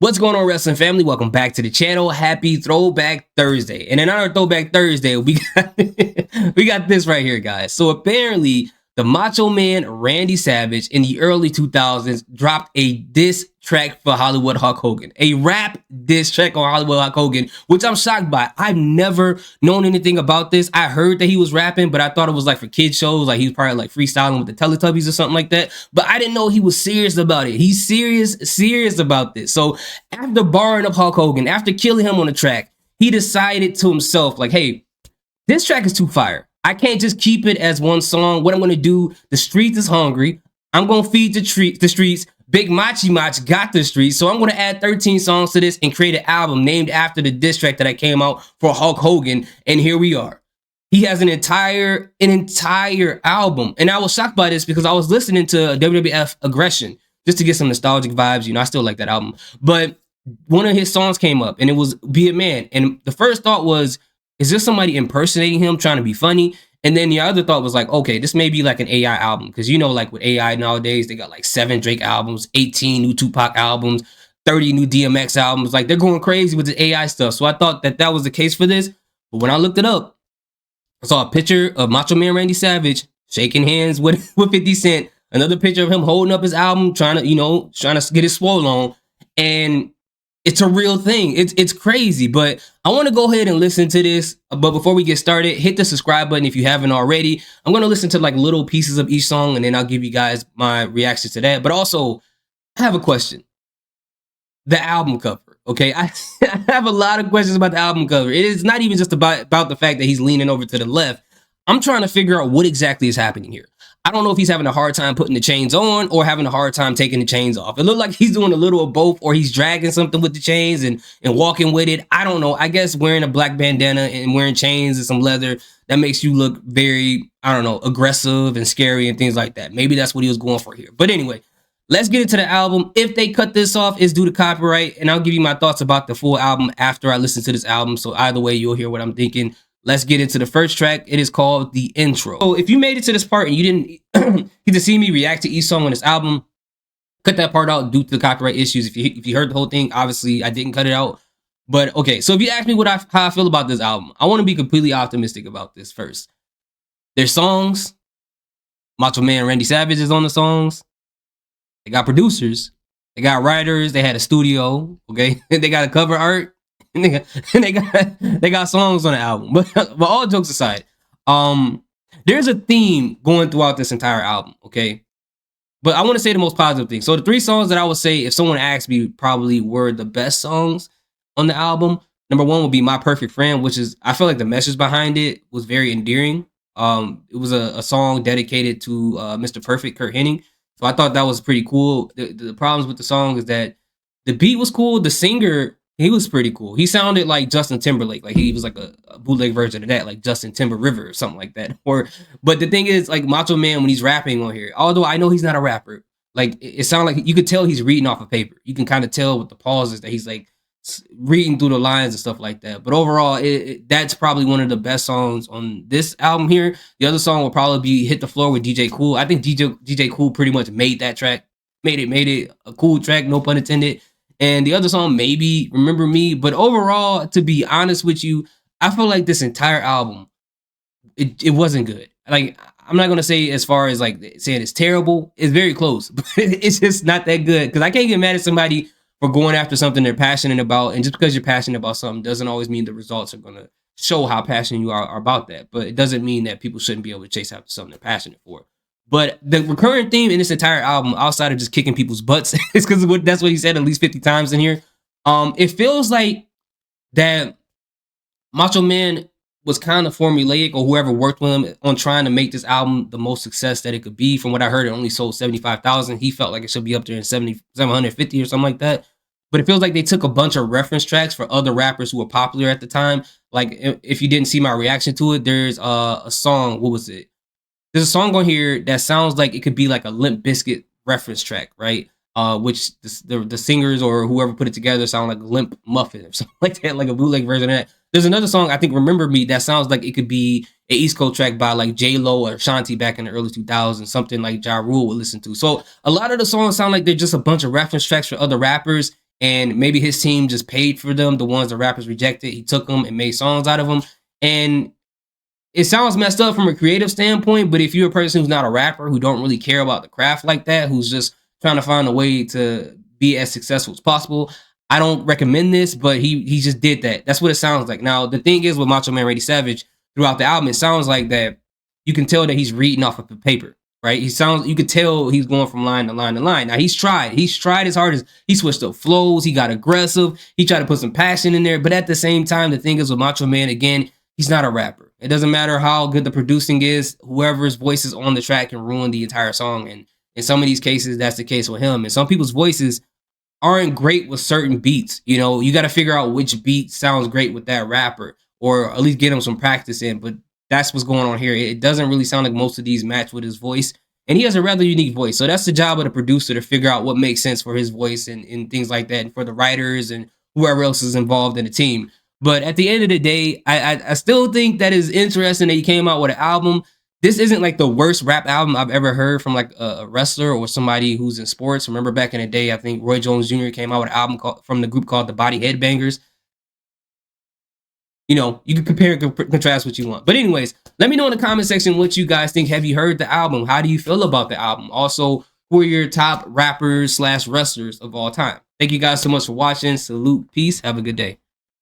What's going on, wrestling family? Welcome back to the channel. Happy Throwback Thursday. And in honor of Throwback Thursday, we got we got this right here, guys. So apparently, the Macho Man Randy Savage in the early 2000s dropped a diss track for Hollywood Hulk Hogan, a rap diss track on Hollywood Hulk Hogan, which I'm shocked by. I've never known anything about this. I heard that he was rapping, but I thought it was like for kids shows, like he was probably like freestyling with the Teletubbies or something like that. But I didn't know he was serious about it. He's serious about this. So after barring up Hulk Hogan, after killing him on the track, he decided to himself, like, hey, this track is too fire. I can't just keep it as one song. What I'm going to do, the streets is hungry. I'm going to feed the streets. Big Machi Mach got the streets. So I'm going to add 13 songs to this and create an album named after the diss track that I came out for Hulk Hogan. And here we are. He has an entire album. And I was shocked by this because I was listening to WWF Aggression just to get some nostalgic vibes. You know, I still like that album. But one of his songs came up and it was Be a Man. And the first thought was, is this somebody impersonating him, trying to be funny? And then the other thought was like, okay, this may be like an AI album. Because, you know, like with AI nowadays, they got like 7 Drake albums, 18 new Tupac albums, 30 new DMX albums. Like, they're going crazy with the AI stuff. So I thought that that was the case for this. But when I looked it up, I saw a picture of Macho Man Randy Savage shaking hands with 50 Cent. Another picture of him holding up his album, trying to get his swole on. And it's a real thing. It's crazy, but I want to go ahead and listen to this. But before we get started, hit the subscribe button if you haven't already. I'm going to listen to like little pieces of each song, and then I'll give you guys my reaction to that. But also, I have a question. The album cover, okay? I have a lot of questions about the album cover. It is not even just about the fact that he's leaning over to the left. I'm trying to figure out what exactly is happening here. I don't know if he's having a hard time putting the chains on or having a hard time taking the chains off. It looked like he's doing a little of both, or he's dragging something with the chains and walking with it. I don't know. I guess wearing a black bandana and wearing chains and some leather, that makes you look very, I don't know, aggressive and scary and things like that. Maybe that's what he was going for here. But anyway, let's get into the album. If they cut this off, it's due to copyright, and I'll give you my thoughts about the full album after I listen to this album. So either way, you'll hear what I'm thinking. Let's get into the first track. It is called The Intro. So if you made it to this part and you didn't get to see me react to each song on this album, cut that part out due to the copyright issues. If you heard the whole thing, obviously I didn't cut it out. But okay, so if you ask me how I feel about this album, I want to be completely optimistic about this first. There's songs. Macho Man Randy Savage is on the songs. They got producers. They got writers. They had a studio. Okay, they got a cover art. And they got songs on the album. But all jokes aside, there's a theme going throughout this entire album, okay? But I want to say the most positive thing. So the 3 songs that I would say, if someone asked me, probably were the best songs on the album. Number 1 would be My Perfect Friend, which is, I feel like the message behind it was very endearing. It was a song dedicated to Mr. Perfect, Kurt Hennig. So I thought that was pretty cool. The problems with the song is that the beat was cool. The singer, he was pretty cool. He sounded like Justin Timberlake. Like he was like a bootleg version of that, like Justin Timber River or something like that. But the thing is, like Macho Man, when he's rapping on here, although I know he's not a rapper, like it sounded like you could tell he's reading off a paper. You can kind of tell with the pauses that he's like reading through the lines and stuff like that. But overall, that's probably one of the best songs on this album here. The other song will probably be Hit the Floor with DJ Cool. I think DJ Cool pretty much made that track, made it a cool track, no pun intended. And the other song, maybe Remember Me. But overall, to be honest with you, I feel like this entire album, it wasn't good. Like, I'm not going to say as far as like saying it's terrible. It's very close, but it's just not that good. Because I can't get mad at somebody for going after something they're passionate about. And just because you're passionate about something doesn't always mean the results are going to show how passionate you are about that. But it doesn't mean that people shouldn't be able to chase after something they're passionate for. But the recurring theme in this entire album, outside of just kicking people's butts, is because that's what he said at least 50 times in here. It feels like that Macho Man was kind of formulaic, or whoever worked with him on trying to make this album the most success that it could be. From what I heard, it only sold 75,000. He felt like it should be up there in 750 or something like that. But it feels like they took a bunch of reference tracks for other rappers who were popular at the time. Like, if you didn't see my reaction to it, there's a song. What was it? There's a song on here that sounds like it could be like a Limp Bizkit reference track, right? Which the singers or whoever put it together sound like Limp Muffin or something like that, like a bootleg version of that. There's another song, I think, Remember Me, that sounds like it could be an East Coast track by like J-Lo or Shanti back in the early 2000s, something like Ja Rule would listen to. So a lot of the songs sound like they're just a bunch of reference tracks for other rappers. and maybe his team just paid for them. The ones the rappers rejected, he took them and made songs out of them. And it sounds messed up from a creative standpoint, but if you're a person who's not a rapper, who don't really care about the craft like that, who's just trying to find a way to be as successful as possible, I don't recommend this, but he just did that. That's what it sounds like. Now, the thing is with Macho Man Randy Savage, throughout the album, it sounds like that you can tell that he's reading off of the paper, right? You could tell he's going from line to line to line. Now, he's tried his hardest. He switched up flows, he got aggressive, he tried to put some passion in there, but at the same time, the thing is with Macho Man, again, he's not a rapper. It doesn't matter how good the producing is, whoever's voice is on the track can ruin the entire song. And in some of these cases, that's the case with him. And some people's voices aren't great with certain beats. You know, you got to figure out which beat sounds great with that rapper, or at least get him some practice in. But that's what's going on here. It doesn't really sound like most of these match with his voice. And he has a rather unique voice. So that's the job of the producer, to figure out what makes sense for his voice and things like that, and for the writers and whoever else is involved in the team. But at the end of the day, I still think that is interesting that he came out with an album. This isn't like the worst rap album I've ever heard from like a wrestler or somebody who's in sports. Remember back in the day, I think Roy Jones Jr. came out with an album from the group called the Body Headbangers. You know, you can compare and contrast what you want. But anyways, let me know in the comment section what you guys think. Have you heard the album? How do you feel about the album? Also, who are your top rappers / wrestlers of all time? Thank you guys so much for watching. Salute. Peace. Have a good day.